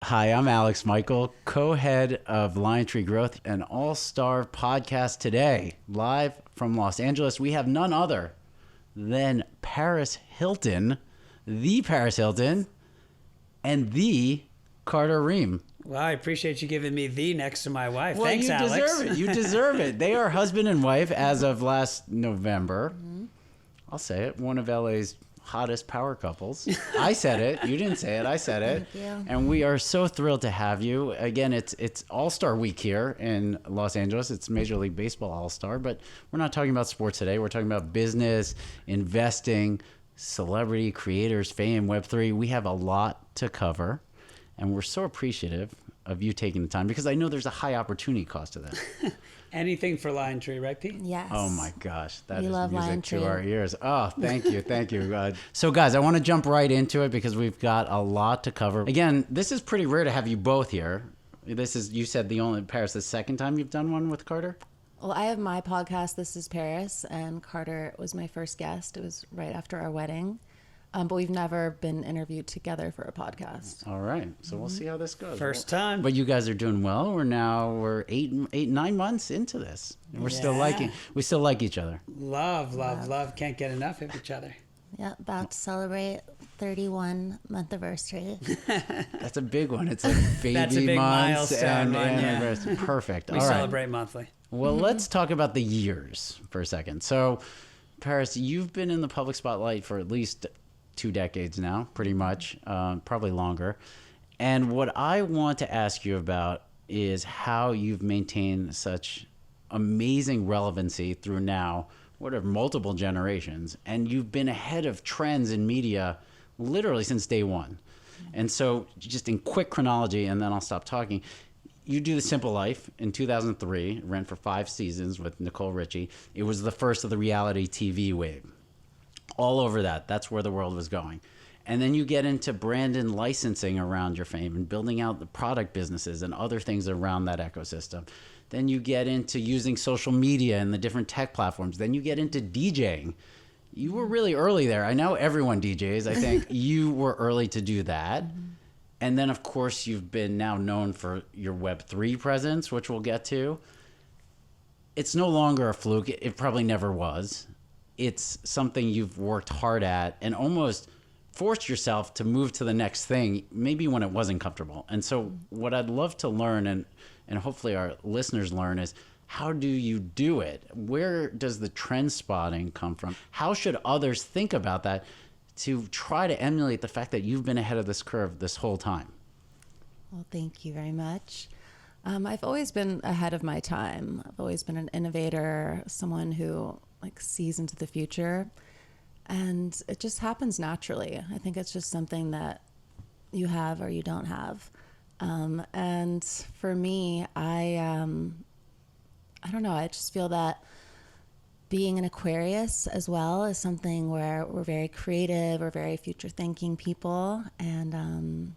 Hi, I'm Alex Michael, co-head of LionTree Growth, an all-star podcast today, live from Los Angeles. We have none other than Paris Hilton, the Paris Hilton, and the Carter Reum. Well, I appreciate you giving me the next to my wife. Well, Thanks, you Alex. deserve it. You deserve it. They are husband and wife as of last November. Mm-hmm. I'll say it. One of LA's hottest power couples. I said it. You didn't say it. I said it. Thank you. And we are so thrilled to have you. Again, it's All-Star Week here in Los Angeles. It's Major League Baseball All-Star, but we're not talking about sports today. We're talking about business, investing, celebrity, creators, fame, Web3. We have a lot to cover, and we're so appreciative of you taking the time because I know there's a high opportunity cost to that. Anything for LionTree, right, Pete? Yes. Oh my gosh, that We is love music LionTree. to our ears. Oh, thank you, thank you. So guys, I want to jump right into it because we've got a lot to cover. Again, this is pretty rare to have you both here. This is, you said Paris, the second time you've done one with Carter? Well, I have my podcast, This is Paris, and Carter was my first guest. It was right after our wedding. But we've never been interviewed together for a podcast. All right, so we'll see how this goes. First time. But you guys are doing well. We're 9 months into this. And we still like each other. Love. Can't get enough of each other. Yeah, about to celebrate 31 month anniversary. That's a big one. It's like baby That's a big months milestone and one, yeah. anniversary. Perfect. We All right. celebrate monthly. Well, let's talk about the years for a second. So, Paris, you've been in the public spotlight for at least 2 decades now, pretty much, probably longer. And what I want to ask you about is how you've maintained such amazing relevancy through now, multiple generations. And you've been ahead of trends in media literally since day one. And so just in quick chronology, and then I'll stop talking, you do The Simple Life in 2003, ran for 5 seasons with Nicole Richie. It was the first of the reality TV wave. All over that. That's where the world was going. And then you get into brand and licensing around your fame and building out the product businesses and other things around that ecosystem. Then you get into using social media and the different tech platforms. Then you get into DJing. You were really early there. I know everyone DJs. I think you were early to do that. And then, of course, you've been now known for your Web3 presence, which we'll get to. It's no longer a fluke. It probably never was. It's something you've worked hard at and almost forced yourself to move to the next thing, maybe when it wasn't comfortable. And so what I'd love to learn, and hopefully our listeners learn, is how do you do it? Where does the trend spotting come from? How should others think about that to try to emulate the fact that you've been ahead of this curve this whole time? Well, thank you very much. I've always been ahead of my time. I've always been an innovator, someone who sees into the future, and it just happens naturally. I think it's just something that you have or you don't have. And for me, I don't know. I just feel that being an Aquarius as well is something where we're very creative, we're very future thinking people, and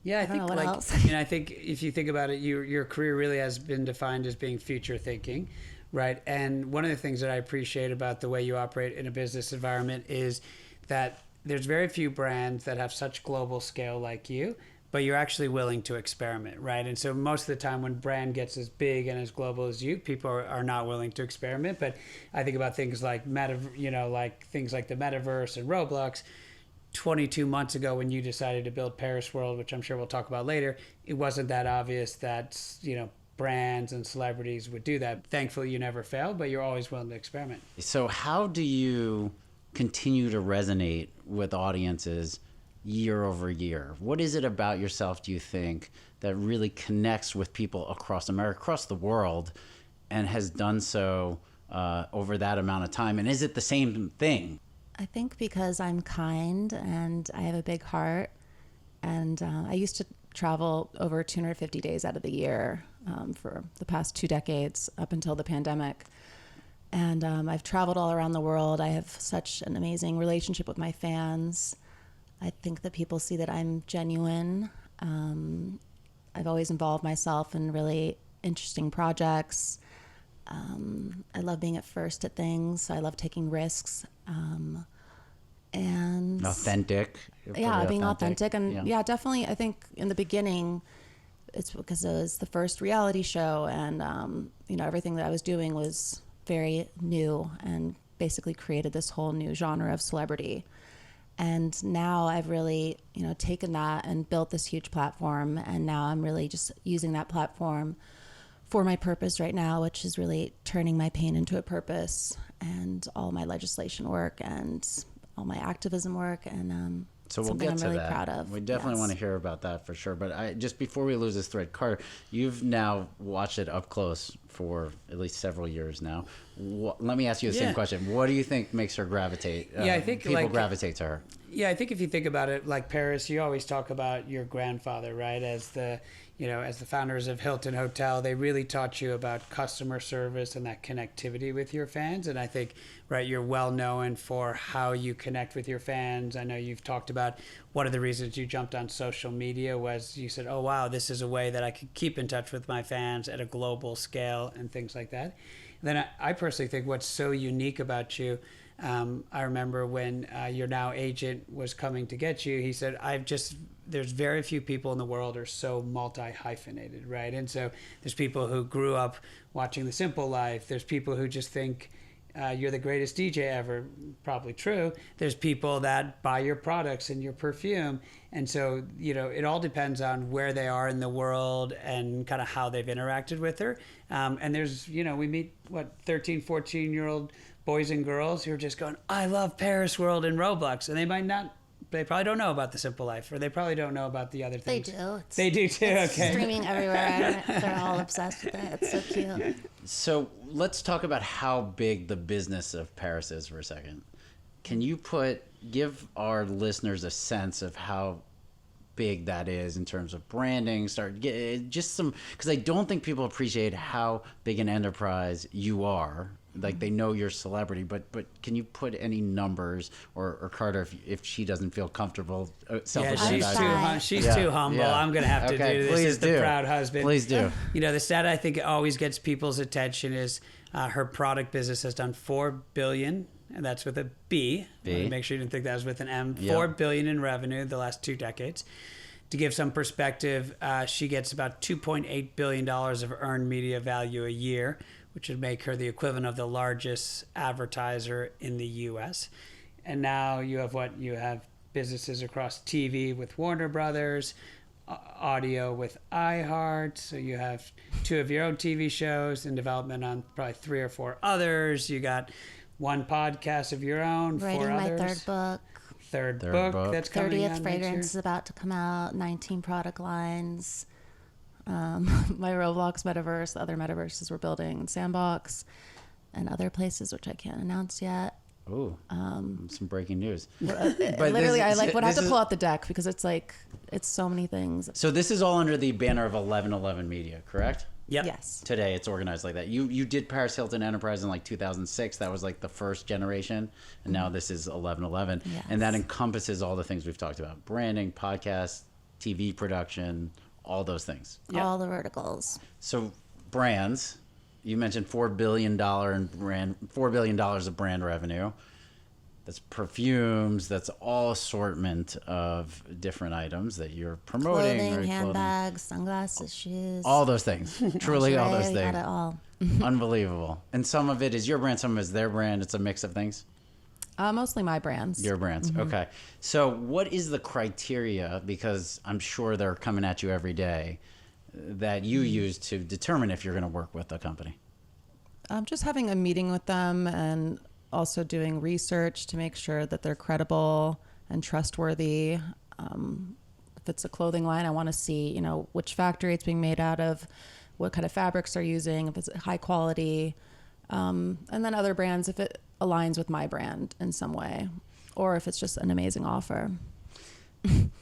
Yeah, I think know what else. I think if you think about it, your career really has been defined as being future thinking, right? And one of the things that I appreciate about the way you operate in a business environment is that there's very few brands that have such global scale like you, but you're actually willing to experiment, right? And so most of the time when brand gets as big and as global as you, people are not willing to experiment. But I think about things like things like the Metaverse and Roblox. 22 months ago when you decided to build Paris World, which I'm sure we'll talk about later, it wasn't that obvious that, brands and celebrities would do that. Thankfully, you never failed, but you're always willing to experiment. So how do you continue to resonate with audiences year over year? What is it about yourself, do you think, that really connects with people across America, across the world, and has done so over that amount of time? And is it the same thing? I think because I'm kind and I have a big heart, and I used to travel over 250 days out of the year for the past 2 decades up until the pandemic. And I've traveled all around the world. I have such an amazing relationship with my fans. I think that people see that I'm genuine. I've always involved myself in really interesting projects. I love being at first at things. So I love taking risks. and Authentic. yeah, being authentic. And Yeah. yeah, definitely. I think in the beginning, it's because it was the first reality show, and everything that I was doing was very new and basically created this whole new genre of celebrity. And now I've really, taken that and built this huge platform. And now I'm really just using that platform for my purpose right now, which is really turning my pain into a purpose, and all my legislation work and all my activism work. And So we'll something get I'm to really that. proud of. We definitely Yes. want to hear about that for sure. But just before we lose this thread, Carter, you've now watched it up close for at least several years now. Let me ask you the same question. What do you think makes her gravitate? I think people gravitate to her. Yeah, I think if you think about it, like Paris, you always talk about your grandfather, right? As the founders of Hilton Hotel, they really taught you about customer service and that connectivity with your fans. And I think, right, you're well known for how you connect with your fans. I know you've talked about one of the reasons you jumped on social media was you said, oh, wow, this is a way that I could keep in touch with my fans at a global scale and things like that. And then I personally think what's so unique about you, I remember when your now agent was coming to get you, he said, there's very few people in the world are so multi-hyphenated, right? And so there's people who grew up watching The Simple Life. There's people who just think you're the greatest DJ ever, probably true. There's people that buy your products and your perfume. And so, it all depends on where they are in the world and kind of how they've interacted with her. And there's, we meet, 13, 14-year-old boys and girls who are just going, I love Paris World and Roblox. And they probably don't know about The Simple Life, or they probably don't know about the other things. They do. They do too, okay. Streaming everywhere. They're all obsessed with it. It's so cute. So let's talk about how big the business of Paris is for a second. Can you give our listeners a sense of how big that is in terms of branding? Because I don't think people appreciate how big an enterprise you are. Like, they know you're a celebrity, but can you put any numbers, or Carter, if she doesn't feel comfortable Yeah, she's too humble. Yeah. I'm going to have to do this Please as the proud husband. Please do. The stat I think always gets people's attention is her product business has done $4 billion, and that's with a B. Make sure you didn't think that was with an M. Yep. $4 billion in revenue the last 2 decades. To give some perspective, she gets about $2.8 billion of earned media value a year, which would make her the equivalent of the largest advertiser in the U.S. And now you have businesses across TV with Warner Brothers, audio with iHeart. So you have 2 of your own TV shows in development on probably 3 or 4 others. You got 1 podcast of your own, Writing 4 my others. third book. Third book that's coming 30th out fragrance next year. is about to come out. 19 product lines. My Roblox Metaverse, other metaverses we're building in Sandbox, and other places which I can't announce yet. Ooh, some breaking news. Literally, I would have to pull out the deck because it's so many things. So this is all under the banner of 1111 Media, correct? Yep. Yes. Today it's organized like that. You did Paris Hilton Enterprise in like 2006. That was like the first generation, and now this is 1111, Yes. and that encompasses all the things we've talked about: branding, podcast, TV production, all those things. Yep. All the verticals. So brands, you mentioned $4 billion of brand revenue. That's perfumes. That's all assortment of different items that you're promoting. Clothing, right? handbags, sunglasses, shoes. All those things. Truly all those Lingerie, things. got it all. Unbelievable. And some of it is your brand, some of it is their brand. It's a mix of things. Mostly my brands. Your brands. Mm-hmm. Okay. So what is the criteria, because I'm sure they're coming at you every day, that you use to determine if you're going to work with a company? Just having a meeting with them and also doing research to make sure that they're credible and trustworthy. If it's a clothing line, I want to see, which factory it's being made out of, what kind of fabrics they're using, if it's high quality. And then other brands, if it aligns with my brand in some way, or if it's just an amazing offer.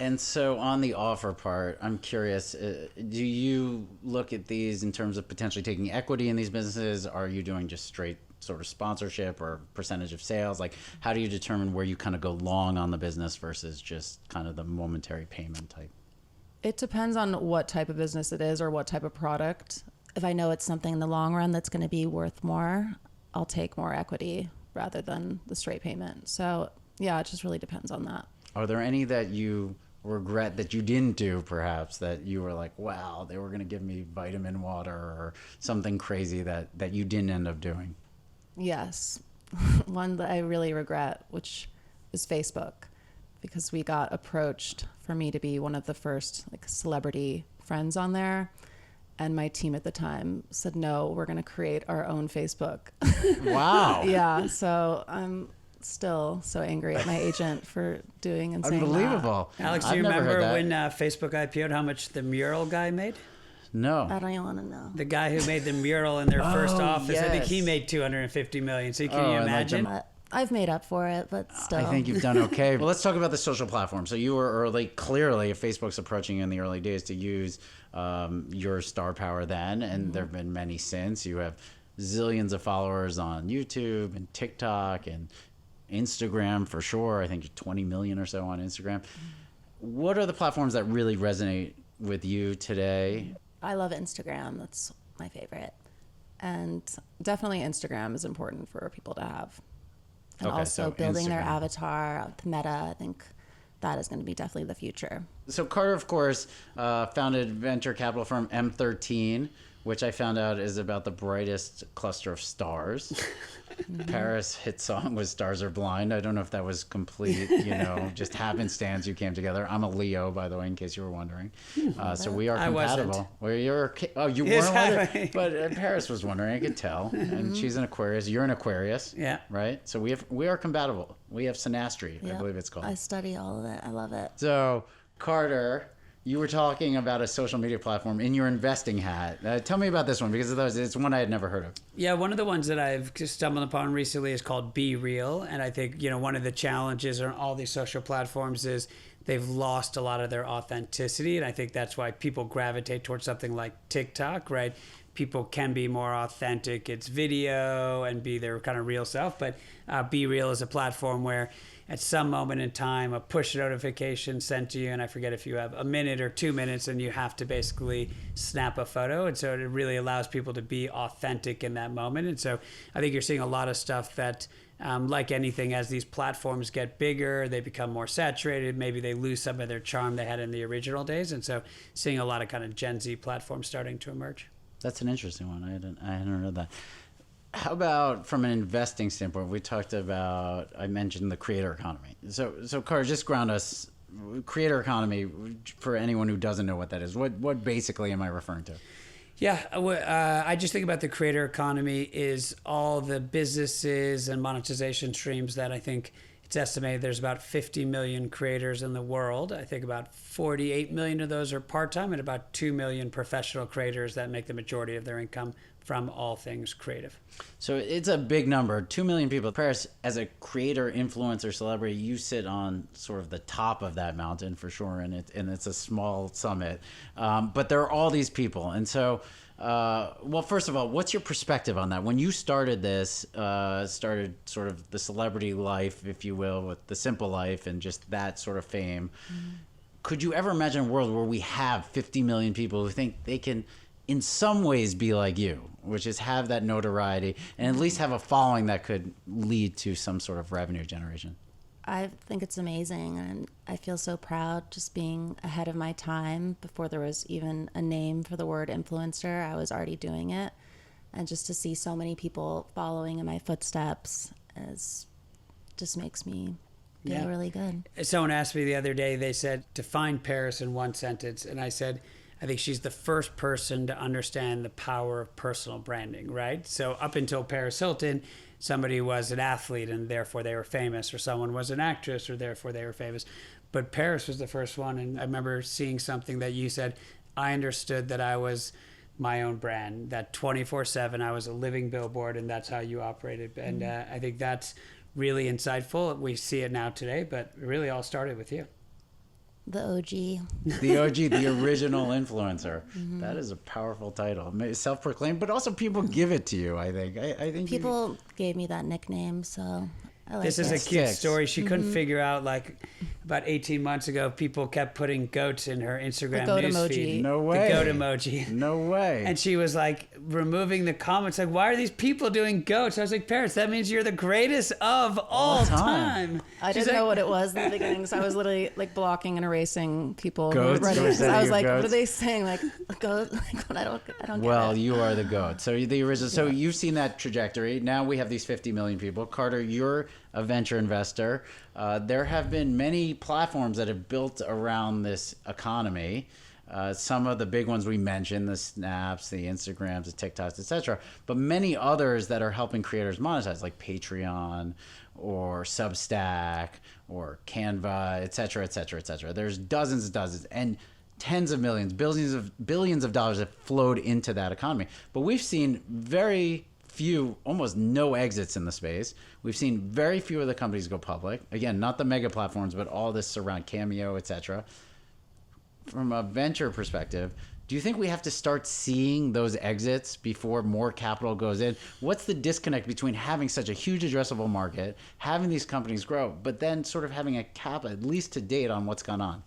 And so on the offer part, I'm curious, do you look at these in terms of potentially taking equity in these businesses? Are you doing just straight sort of sponsorship or percentage of sales? Like, how do you determine where you kind of go long on the business versus just kind of the momentary payment type? It depends on what type of business it is or what type of product. If I know it's something in the long run that's going to be worth more, I'll take more equity rather than the straight payment. So yeah, it just really depends on that. Are there any that you regret that you didn't do, perhaps, that you were like, wow, they were going to give me vitamin water or something crazy that you didn't end up doing? Yes. One that I really regret, which is Facebook, because we got approached for me to be one of the first like celebrity friends on there. And my team at the time said, no, we're going to create our own Facebook. Wow. Yeah. So I'm still so angry at my agent for doing and saying Unbelievable. Alex, do I've you never remember heard when Facebook IPO'd, how much the mural guy made? No. that. I don't even want to know. The guy who made the mural in their first office, I think he yes. made $250 million. So can Oh, you I like imagine? them. I've made up for it, but still. I think you've done okay. Well, let's talk about the social platform. So you were early. Clearly, if Facebook's approaching you in the early days to use your star power then, and there have been many since. You have zillions of followers on YouTube and TikTok and Instagram for sure. I think 20 million or so on Instagram. What are the platforms that really resonate with you today? I love Instagram. That's my favorite. And definitely Instagram is important for people to have. And Okay, also so building their Instagram. avatar, the meta, I think that is going to be definitely the future. So Carter, of course, founded venture capital firm M13, which I found out is about the brightest cluster of stars. Paris' hit song was "Stars Are Blind." I don't know if that was complete, just happenstance you came together. I'm a Leo, by the way, in case you were wondering. So we are I wasn't. compatible. Well, you Yes, weren't I- wondering, but Paris was wondering. I could tell. And she's an Aquarius. You're an Aquarius. Yeah. Right. So we are compatible. We have synastry, I Yep. believe it's called. I study all of it. I love it. So, Carter, you were talking about a social media platform in your investing hat. Tell me about this one, because it's one I had never heard of. Yeah, one of the ones that I've just stumbled upon recently is called Be Real. And I think, one of the challenges on all these social platforms is they've lost a lot of their authenticity. And I think that's why people gravitate towards something like TikTok, right? People can be more authentic. It's video and be their kind of real self. But Be Real is a platform where at some moment in time, a push notification sent to you, and I forget if you have a minute or 2 minutes, and you have to basically snap a photo. And so it really allows people to be authentic in that moment. And so I think you're seeing a lot of stuff that, like anything, as these platforms get bigger, they become more saturated. Maybe they lose some of their charm they had in the original days. And so seeing a lot of kind of Gen Z platforms starting to emerge. That's an interesting one. I hadn't heard that. How about from an investing standpoint? I mentioned the creator economy. So Carter, just ground us. Creator economy, for anyone who doesn't know what that is, what basically am I referring to? Yeah, I just think about the creator economy is all the businesses and monetization streams that I think it's estimated there's about 50 million creators in the world. I think about 48 million of those are part-time and about 2 million professional creators that make the majority of their income from all things creative. So it's a big number, 2 million people. Paris, as a creator, influencer, celebrity, you sit on sort of the top of that mountain for sure, and it's a small summit. But there are all these people. And so, well, first of all, what's your perspective on that? When you started this, started sort of the celebrity life, if you will, with the simple life and just that sort of fame, could you ever imagine a world where we have 50 million people who think they can in some ways be like you, which is have that notoriety and at least have a following that could lead to some sort of revenue generation? I think it's amazing, and I feel so proud just being ahead of my time. Before there was even a name for the word influencer, I was already doing it. And just to see so many people following in my footsteps just makes me feel really good. Someone asked me the other day, they said, define Paris in one sentence. And I said, I think she's the first person to understand the power of personal branding, right? So up until Paris Hilton, somebody was an athlete and therefore they were famous, or someone was an actress or therefore they were famous. But Paris was the first one. And I remember seeing something that you said, I understood that I was my own brand, that 24/7 I was a living billboard, and that's how you operated. And I think that's really insightful. We see it now today, but it really all started with you. The OG. The OG, the original influencer. That is a powerful title. Self-proclaimed, but also people give it to you, I think. I think People gave me that nickname, so I like This is it. a cute Sticks. story. She couldn't figure out, like, about 18 months ago, people kept putting goats in her Instagram goat newsfeed. emoji. No way. The goat emoji. No way. And she was like removing the comments, like, why are these people doing goats? I was like, Paris, that means you're the greatest of all time. I She's didn't know like, what it was in the beginning, so I was literally like blocking and erasing people. Goats? Writing, Was that I was your like, goats? what are they saying? Like, goat? Like, I don't get Well, it. you are the goat. So the original. So you've seen that trajectory. Now we have these 50 million people. Carter, you're a venture investor. There have been many platforms that have built around this economy. Some of the big ones we mentioned, the Snaps, the Instagrams, the TikToks, etc. But many others that are helping creators monetize, like Patreon or Substack or Canva, etc., etc., etc. There's dozens, and tens of millions, billions of dollars have flowed into that economy. But we've seen very few, almost no exits in the space. We've seen very few of the companies go public. Again, not the mega platforms, but all this around Cameo, etc. From a venture perspective, do you think we have to start seeing those exits before more capital goes in? What's the disconnect between having such a huge addressable market, having these companies grow, but then sort of having a cap, at least to date, on what's gone on?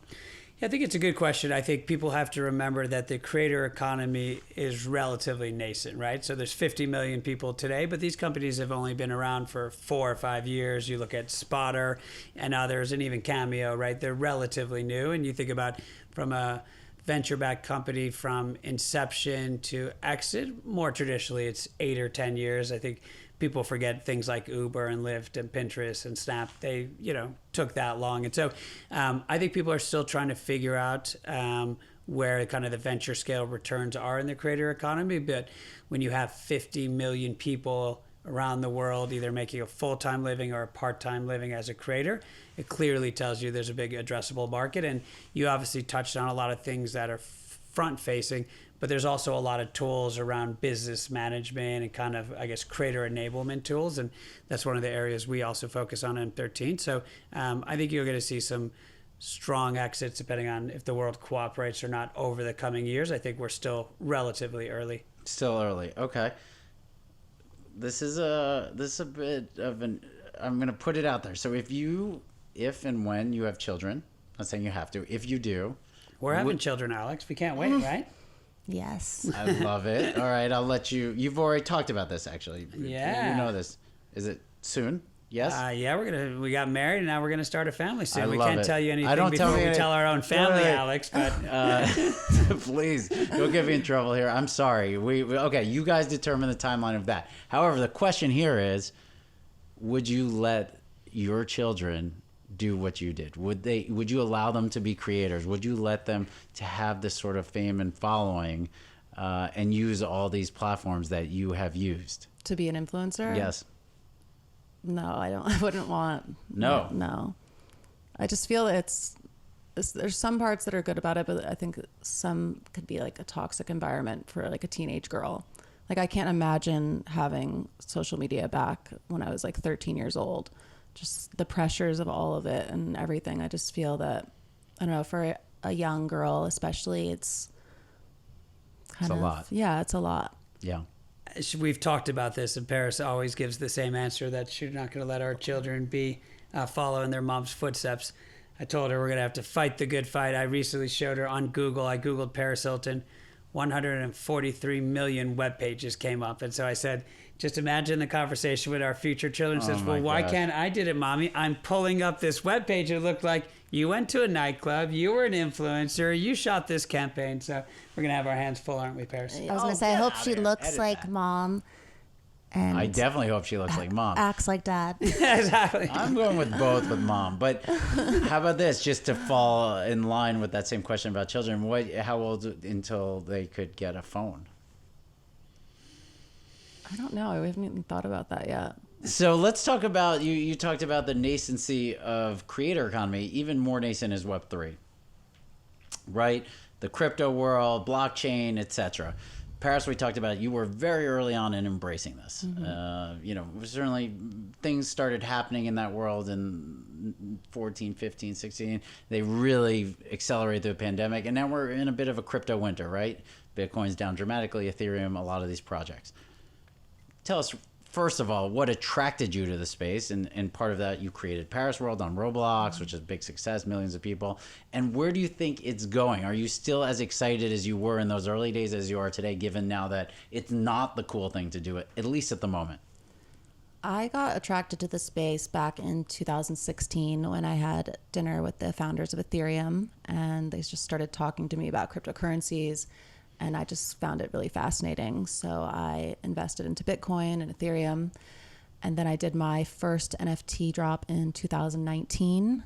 Yeah, I think it's a good question. I think people have to remember that the creator economy is relatively nascent, right? So there's 50 million people today, but these companies have only been around for 4 or 5 years. You look at Spotter and others, and even Cameo, right? They're relatively new. And you think about from a venture-backed company from inception to exit, more traditionally, it's 8 or 10 years. I think people forget things like Uber and Lyft and Pinterest and Snap. They, took that long. And so I think people are still trying to figure out where kind of the venture scale returns are in the creator economy. But when you have 50 million people around the world either making a full-time living or a part-time living as a creator, it clearly tells you there's a big addressable market. And you obviously touched on a lot of things that are front-facing, but there's also a lot of tools around business management and kind of, I guess, creator enablement tools. And that's one of the areas we also focus on in M13. So I think you're going to see some strong exits depending on if the world cooperates or not over the coming years. I think we're still relatively early. Still early. Okay. This is a bit of an, I'm going to put it out there. So if and when you have children, I'm not saying you have to, if you do. We're having children, Alex. We can't wait, right? Yes. I love it. All right, I'll let you. You've already talked about this, actually. Yeah. You know this. Is it soon? Yes? Yeah, we got married and now we're gonna start a family soon. We love can't it. tell you anything don't before tell we me tell our own family, Wait. Alex. But Please, don't get me in trouble here. I'm sorry. Okay, you guys determine the timeline of that. However, the question here is, would you let your children do what you did? Would you allow them to be creators? Would you let them to have this sort of fame and following and use all these platforms that you have used? To be an influencer? Yes. No, I don't. I wouldn't want. No. No. I just feel it's there's some parts that are good about it, but I think some could be like a toxic environment for like a teenage girl. Like I can't imagine having social media back when I was like 13 years old. Just the pressures of all of it and everything. I just feel that, I don't know, for a young girl especially, it's kind of a lot. Yeah, it's a lot. Yeah. we've talked about this, and Paris always gives the same answer, that she's not going to let our children be following their mom's footsteps. I told her we're going to have to fight the good fight. I recently showed her on Google. I Googled Paris Hilton. 143 million web pages came up. And so I said, just imagine the conversation with our future children. Says, well, why can't I did it, Mommy? I'm pulling up this web page. It looked like you went to a nightclub, you were an influencer, you shot this campaign. So we're going to have our hands full, aren't we, Paris? I was going to say, I hope she looks like Mom. And I definitely hope she looks like Mom. acts like Dad. Exactly. I'm going with both with Mom. But how about this, just to fall in line with that same question about children, how old until they could get a phone? I don't know. We haven't even thought about that yet. So let's talk about, you talked about the nascency of creator economy. Even more nascent is Web3, right? The crypto world, blockchain, etc. Paris, we talked about, you were very early on in embracing this. Mm-hmm. Certainly things started happening in that world in 14, 15, 16. They really accelerated the pandemic. And now we're in a bit of a crypto winter, right? Bitcoin's down dramatically, Ethereum, a lot of these projects. Tell us, first of all, what attracted you to the space? And part of that, you created Paris World on Roblox, which is a big success, millions of people. And where do you think it's going? Are you still as excited as you were in those early days as you are today, given now that it's not the cool thing to do it, at least at the moment? I got attracted to the space back in 2016 when I had dinner with the founders of Ethereum, and they just started talking to me about cryptocurrencies, and I just found it really fascinating. So I invested into Bitcoin and Ethereum, and then I did my first NFT drop in 2019,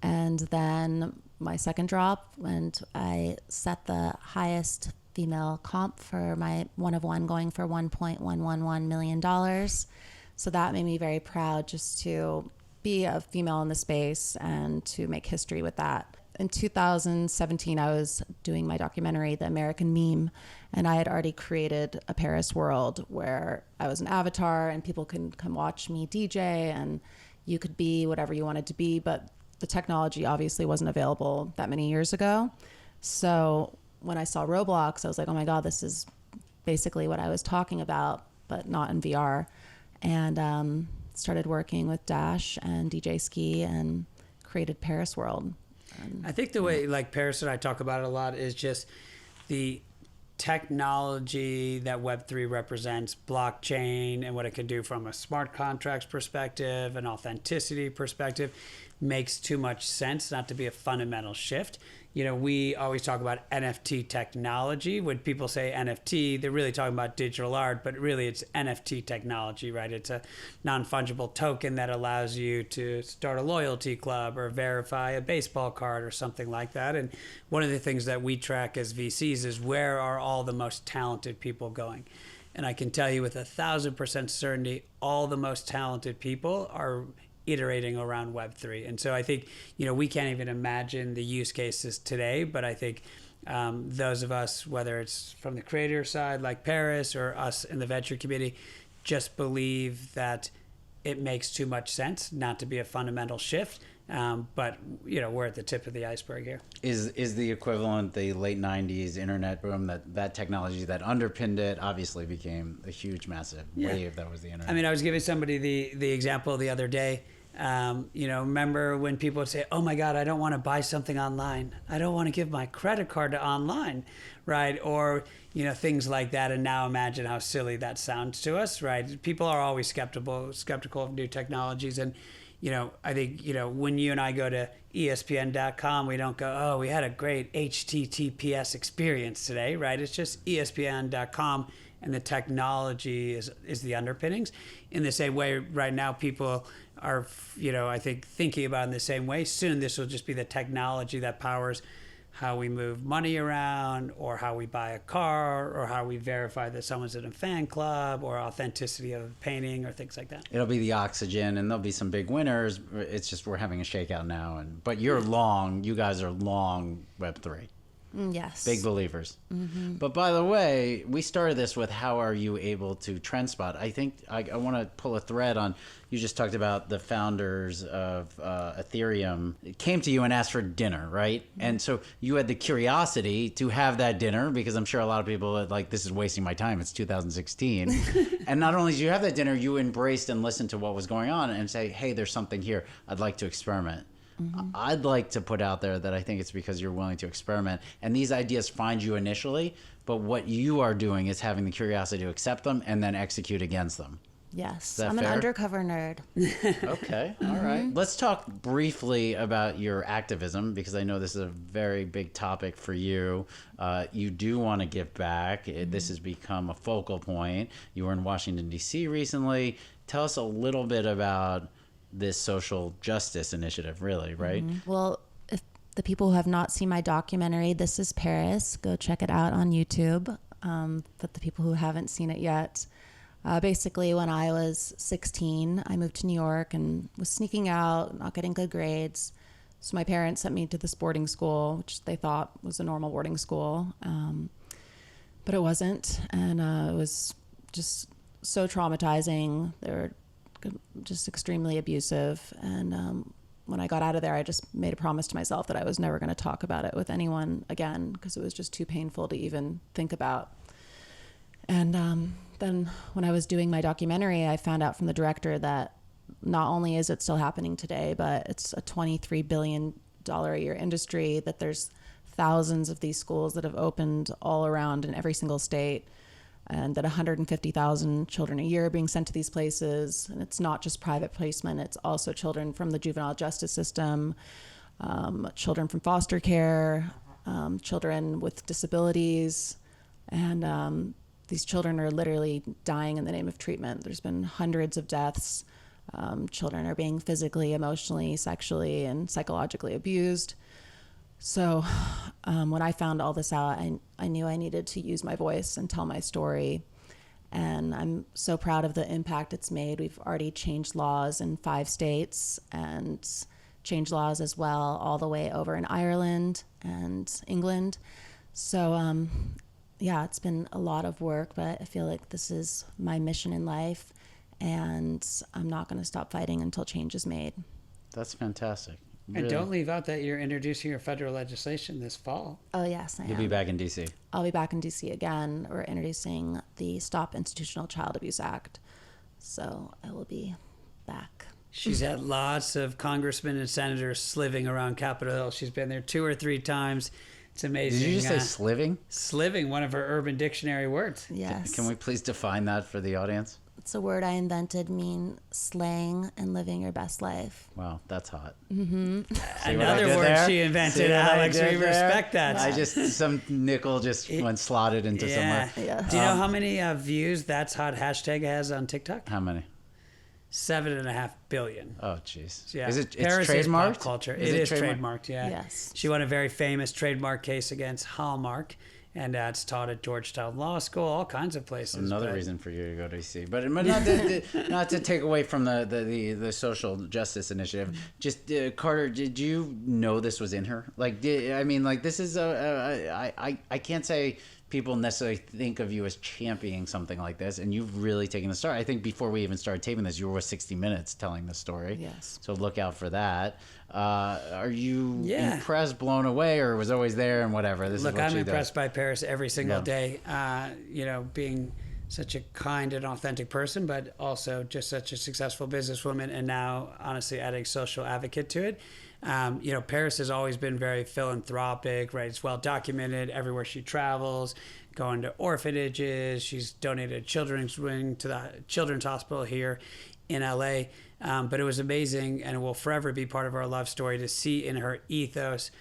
and then my second drop, and I set the highest female comp for my one of one, going for $1.111 million. So that made me very proud, just to be a female in the space and to make history with that. In 2017, I was doing my documentary, The American Meme, and I had already created a Paris world where I was an avatar and people can come watch me DJ, and you could be whatever you wanted to be, but the technology obviously wasn't available that many years ago. So when I saw Roblox, I was like, oh my God, this is basically what I was talking about, but not in VR. And started working with Dash and DJ Ski and created Paris World. I think the way, like Paris and I talk about it a lot, is just the technology that Web3 represents, blockchain, and what it can do from a smart contracts perspective, an authenticity perspective, makes too much sense not to be a fundamental shift. You know, we always talk about NFT technology. When people say NFT, they're really talking about digital art, but really it's NFT technology, right? It's a non-fungible token that allows you to start a loyalty club or verify a baseball card or something like that. And one of the things that we track as VCs is, where are all the most talented people going? And I can tell you with 1,000% certainty, all the most talented people are iterating around Web3. And so I think, you know, we can't even imagine the use cases today, but I think those of us, whether it's from the creator side like Paris or us in the venture community, just believe that it makes too much sense not to be a fundamental shift. But, you know, we're at the tip of the iceberg here. Is the equivalent the late 90s internet boom, that technology that underpinned it obviously became a huge, massive wave that was the internet? I mean, I was giving somebody the example the other day. You know, remember when people would say, oh my God, I don't want to buy something online. I don't want to give my credit card to online, right? Or, you know, things like that. And now imagine how silly that sounds to us, right? People are always skeptical of new technologies. And, you know, I think, you know, when you and I go to ESPN.com, we don't go, oh, we had a great HTTPS experience today, right? It's just ESPN.com, and the technology is the underpinnings. In the same way, right now, people are, you know, I think thinking about it in the same way. Soon, this will just be the technology that powers how we move money around, or how we buy a car, or how we verify that someone's in a fan club, or authenticity of a painting, or things like that. It'll be the oxygen, and there'll be some big winners. It's just we're having a shakeout now. But you guys are long Web3. Yes. Big believers. Mm-hmm. But by the way, we started this with, how are you able to trend spot? I think I want to pull a thread on, you just talked about the founders of Ethereum came to you and asked for dinner, right? Mm-hmm. And so you had the curiosity to have that dinner, because I'm sure a lot of people are like, this is wasting my time. It's 2016. And not only did you have that dinner, you embraced and listened to what was going on and say, hey, there's something here. I'd like to experiment. Mm-hmm. I'd like to put out there that I think it's because you're willing to experiment, and these ideas find you initially, but what you are doing is having the curiosity to accept them and then execute against them. Yes, I'm an undercover nerd. Okay, all right. Let's talk briefly about your activism, because I know this is a very big topic for you. You do want to give back. This has become a focal point. You were in Washington, D.C. recently. Tell us a little bit about this social justice initiative, really, right? Mm-hmm. Well, if the people who have not seen my documentary, This is Paris, go check it out on YouTube. But the people who haven't seen it yet, basically when I was 16, I moved to New York and was sneaking out, not getting good grades. So my parents sent me to this boarding school, which they thought was a normal boarding school. But it wasn't. And it was just so traumatizing. They were just extremely abusive. And when I got out of there, I just made a promise to myself that I was never going to talk about it with anyone again, because it was just too painful to even think about. And then when I was doing my documentary, I found out from the director that not only is it still happening today, but it's a $23 billion a year industry, that there's thousands of these schools that have opened all around in every single state, and that 150,000 children a year are being sent to these places. And it's not just private placement, it's also children from the juvenile justice system, children from foster care, children with disabilities. And these children are literally dying in the name of treatment. There's been hundreds of deaths. Children are being physically, emotionally, sexually, and psychologically abused. So when I found all this out, I knew I needed to use my voice and tell my story. And I'm so proud of the impact it's made. We've already changed laws in 5 states and changed laws as well all the way over in Ireland and England. So yeah, it's been a lot of work, but I feel like this is my mission in life, and I'm not going to stop fighting until change is made. That's fantastic. And Really. don't leave out that you're introducing your federal legislation this fall. Oh, yes, I am. You'll be back in D.C. I'll be back in D.C. again. We're introducing the Stop Institutional Child Abuse Act. So I will be back. She's had lots of congressmen and senators sliving around Capitol Hill. She's been there 2 or 3 times. It's amazing. Did you just say sliving? Sliving, one of her Urban Dictionary words. Yes. Can we please define that for the audience? It's a word I invented, mean slaying and living your best life. Wow, that's hot. Another word she invented, Alex. We respect that. Some nickel just went slotted into somewhere. Yeah. Do you know how many views That's Hot hashtag has on TikTok? How many? 7.5 billion. Oh, jeez. Yeah. Is it Paris trademarked? is pop culture. It is trademarked, yeah. Yes. She won a very famous trademark case against Hallmark, and it's taught at Georgetown Law School, all kinds of places. Another reason for you to go to DC, but not to take away from the social justice initiative. Just Carter, did you know this was in her? Like, this is I can't say people necessarily think of you as championing something like this, and you've really taken the start. I think before we even started taping this, you were with 60 Minutes telling the story. Yes. So look out for that. Are you impressed, blown away, or was always there and whatever? This is what I'm she impressed does. by Paris every single day. Being such a kind and authentic person, but also just such a successful businesswoman, and now honestly adding social advocate to it. Paris has always been very philanthropic, right? It's well documented everywhere she travels, going to orphanages. She's donated a children's wing to the Children's Hospital here in LA. But it was amazing, and it will forever be part of our love story to see in her ethos,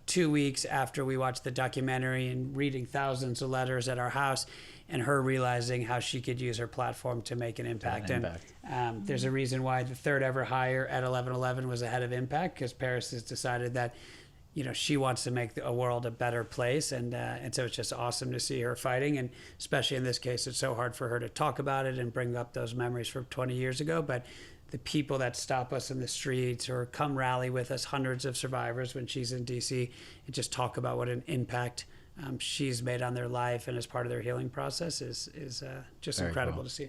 2 weeks after we watched the documentary and reading thousands of letters at our house, and her realizing how she could use her platform to make an impact. And there's a reason why the 3rd ever hire at 1111 was ahead of Impact, because Paris has decided that, she wants to make a world a better place. And so it's just awesome to see her fighting. And especially in this case, it's so hard for her to talk about it and bring up those memories from 20 years ago. But the people that stop us in the streets or come rally with us, hundreds of survivors when she's in DC, and just talk about what an impact she's made on their life and as part of their healing process is just Very incredible cool. to see.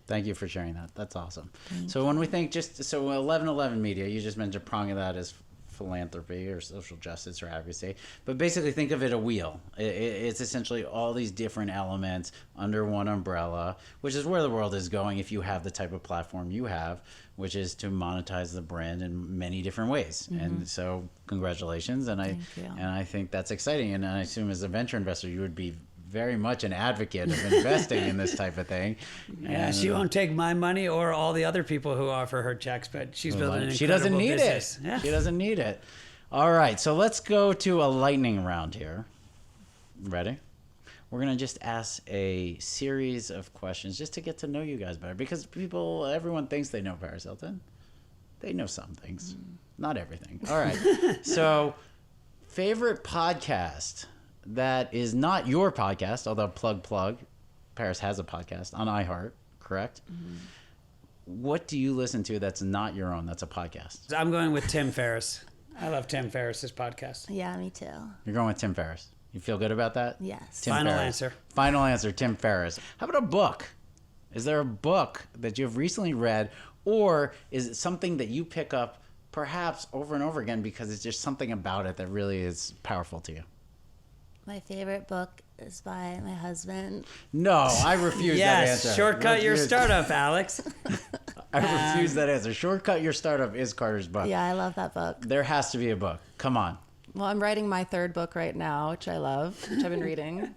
Thank you for sharing that. That's awesome. So when we think 1111 Media, you just mentioned prong of that as philanthropy or social justice or advocacy, but basically think of it a wheel. It's essentially all these different elements under one umbrella, which is where the world is going if you have the type of platform you have, which is to monetize the brand in many different ways. And so congratulations. And I think that's exciting. And I assume as a venture investor, you would be very much an advocate of investing in this type of thing. Yeah, And she won't take my money or all the other people who offer her checks, but she's building an incredible she doesn't need business. it. Yeah. She doesn't need it. All right, so let's go to a lightning round here. Ready? We're going to just ask a series of questions just to get to know you guys better, because everyone thinks they know Paris Hilton. They know some things, not everything. All right. So, favorite podcast that is not your podcast, although plug. Paris has a podcast on iHeart, correct? What do you listen to that's not your own, that's a podcast? I'm going with Tim Ferriss. I love Tim Ferriss's podcast. Yeah, me too. You're going with Tim Ferriss. You feel good about that? Yes. Tim Final Ferriss. answer. Final answer, Tim Ferriss. How about a book? Is there a book that you've recently read, or is it something that you pick up perhaps over and over again because it's just something about it that really is powerful to you? My favorite book is by my husband. No, I refuse that Yes, answer. shortcut your Refuse. startup, Alex. I refuse that answer. Shortcut Your Startup is Carter's book. Yeah, I love that book. There has to be a book. Come on. Well, I'm writing my third book right now, which I love, which I've been reading.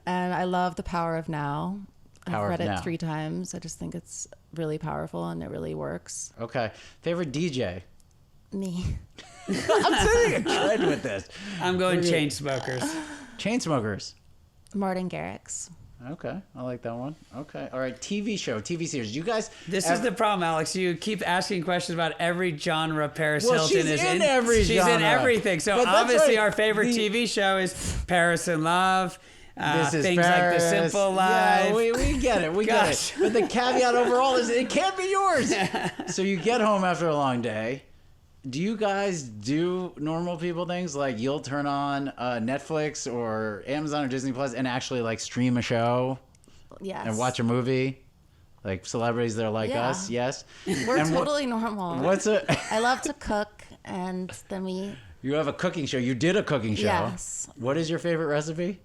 And I love The Power of Now. Power I've of read it Now. 3 times. I just think it's really powerful and it really works. Okay. Favorite DJ? Me. I'm setting a trend with this. I'm going chain smokers. Chainsmokers. Martin Garrix. Okay. I like that one. Okay. All right. TV show, TV series. You guys. This is the problem, Alex. You keep asking questions about every genre Paris Well, Hilton she's is in every She's in genre. everything. So But that's obviously right. our favorite TV show is Paris in Love. This is things Paris. like The Simple Yeah, Life. we get it. We get Gosh. it. But the caveat overall is it can't be yours. So you get home after a long day. Do you guys do normal people things like you'll turn on Netflix or Amazon or Disney Plus and actually like stream a show Yes. and watch a movie? Like celebrities that are like Yeah. us? Yes. We're And totally normal. What's a... I love to cook, and then we, You have a cooking show. You did a cooking show. Yes. What is your favorite recipe?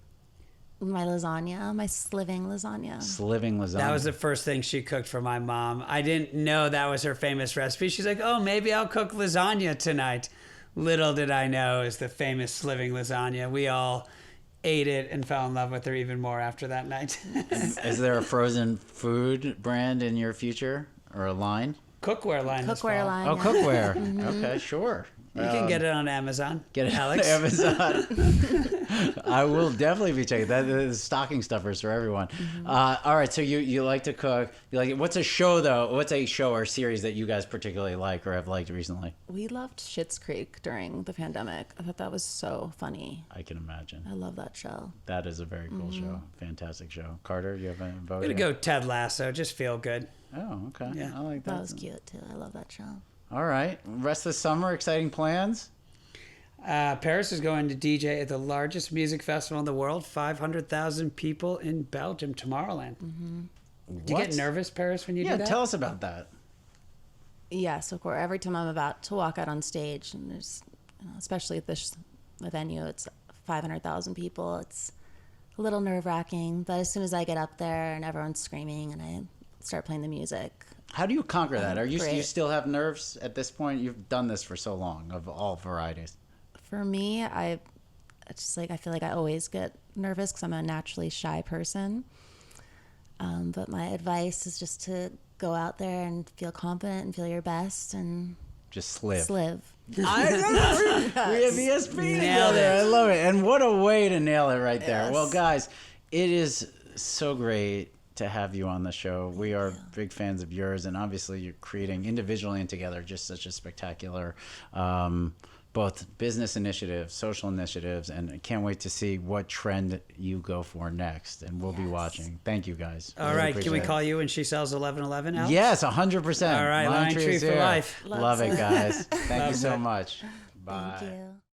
my lasagna, my sliving lasagna. Sliving lasagna. That was the first thing she cooked for my mom. I didn't know that was her famous recipe. She's like, oh, maybe I'll cook lasagna tonight. Little did I know is the famous sliving lasagna. We all ate it and fell in love with her even more after that night. Is there a frozen food brand in your future or a line? Cookware line. this Cookware fall. line. Oh, yeah. cookware. Okay, sure. You can get it on Amazon. Get it Alex. on Amazon. I will definitely be checking that. Is stocking stuffers for everyone. All right, so you like to cook. You like it. What's a show though? What's a show or series that you guys particularly like or have liked recently? We loved Schitt's Creek during the pandemic. I thought that was so funny. I can imagine. I love that show. That is a very cool show. Fantastic show. Carter, you have a vote? I'm going to go Ted Lasso. Just feel good. Oh, okay. Yeah. I like that. That was cute too. I love that show. All right. Rest of the summer, exciting plans? Paris is going to DJ at the largest music festival in the world, 500,000 people in Belgium, Tomorrowland. Do you get nervous, Paris, when you Yeah, do that? tell us about that. Yes, of course. Every time I'm about to walk out on stage, and there's, especially at this venue, it's 500,000 people. It's a little nerve-wracking, but as soon as I get up there and everyone's screaming and I start playing the music, How do you conquer that? Do you Great. still have nerves at this point? You've done this for so long, of all varieties. for me, I feel like I always get nervous because I'm a naturally shy person. But my advice is just to go out there and feel confident and feel your best and Just sliv. live. I know. We have ESP Nailed together. it. I love it. And what a way to nail it right there. Yes. Well, guys, it is so great to have you on the show. We are big fans of yours, and obviously you're creating individually and together just such a spectacular both business initiatives, social initiatives, and I can't wait to see what trend you go for next, and we'll be watching. Thank you, guys. All Really right. Can we appreciate it. call you when she sells 1111, Alex? Yes, 100%. All right, LionTree LionTree is for here. life. Love it, guys. Thank you Loves so it. much. Bye. Thank you.